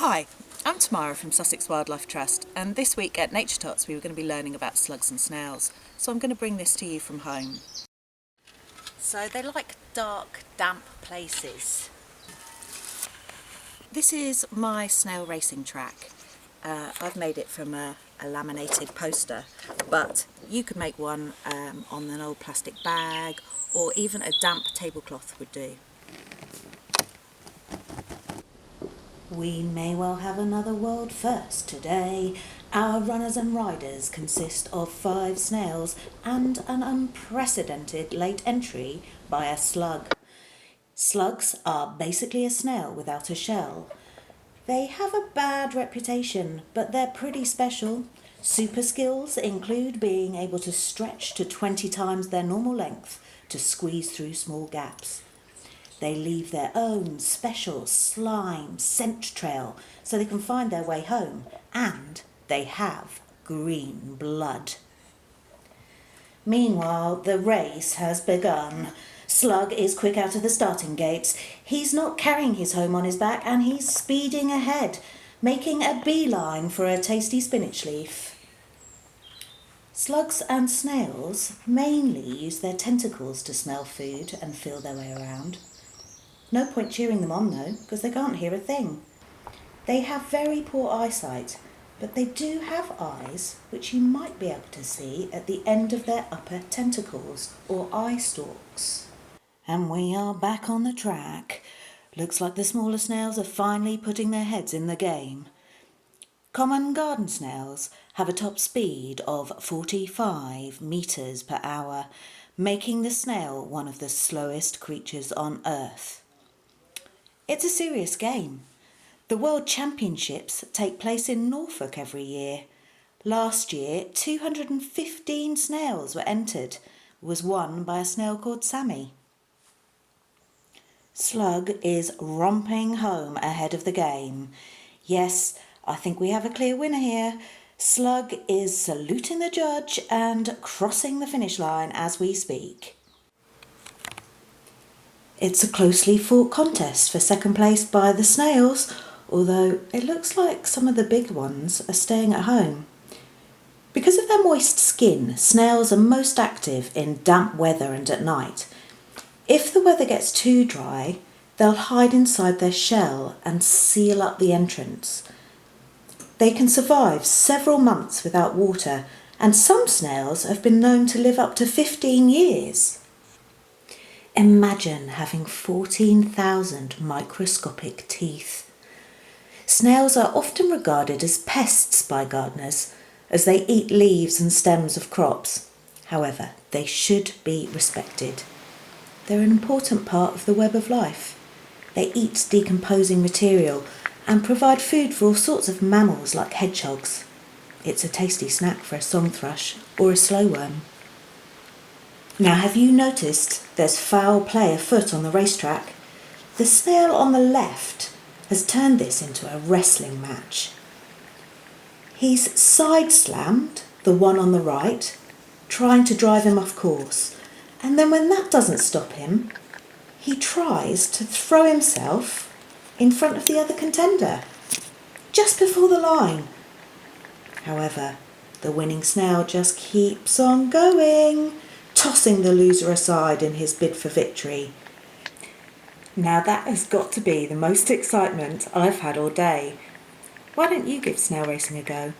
Hi, I'm Tamara from Sussex Wildlife Trust, and this week at Nature Tots we were going to be learning about slugs and snails, so I'm going to bring this to you from home. So they like dark, damp places. This is my Snail Racing track. I've made it from a laminated poster, but you could make one on an old plastic bag, or even a damp tablecloth would do. We may well have another world first today. Our runners and riders consist of 5 snails and an unprecedented late entry by a slug. Slugs are basically a snail without a shell. They have a bad reputation, but they're pretty special. Super skills include being able to stretch to 20 times their normal length to squeeze through small gaps. They leave their own special slime scent trail so they can find their way home, and they have green blood. Meanwhile, the race has begun. Slug is quick out of the starting gates. He's not carrying his home on his back, and he's speeding ahead, making a beeline for a tasty spinach leaf. Slugs and snails mainly use their tentacles to smell food and feel their way around. No point cheering them on though, because they can't hear a thing. They have very poor eyesight, but they do have eyes which you might be able to see at the end of their upper tentacles or eye stalks. And we are back on the track. Looks like the smaller snails are finally putting their heads in the game. Common garden snails have a top speed of 45 metres per hour, making the snail one of the slowest creatures on Earth. It's a serious game. The World Championships take place in Norfolk every year. Last year, 215 snails were entered, was won by a snail called Sammy. Slug is romping home ahead of the game. Yes, I think we have a clear winner here. Slug is saluting the judge and crossing the finish line as we speak. It's a closely fought contest for second place by the snails, although it looks like some of the big ones are staying at home. Because of their moist skin, snails are most active in damp weather and at night. If the weather gets too dry, they'll hide inside their shell and seal up the entrance. They can survive several months without water, and some snails have been known to live up to 15 years. Imagine having 14,000 microscopic teeth. Snails are often regarded as pests by gardeners, as they eat leaves and stems of crops. However, they should be respected. They're an important part of the web of life. They eat decomposing material and provide food for all sorts of mammals like hedgehogs. It's a tasty snack for a song thrush or a slowworm. Now, have you noticed there's foul play afoot on the racetrack? The snail on the left has turned this into a wrestling match. He's side-slammed the one on the right, trying to drive him off course. And then when that doesn't stop him, he tries to throw himself in front of the other contender, just before the line. However, the winning snail just keeps on going, tossing the loser aside in his bid for victory. Now that has got to be the most excitement I've had all day. Why don't you give snail racing a go?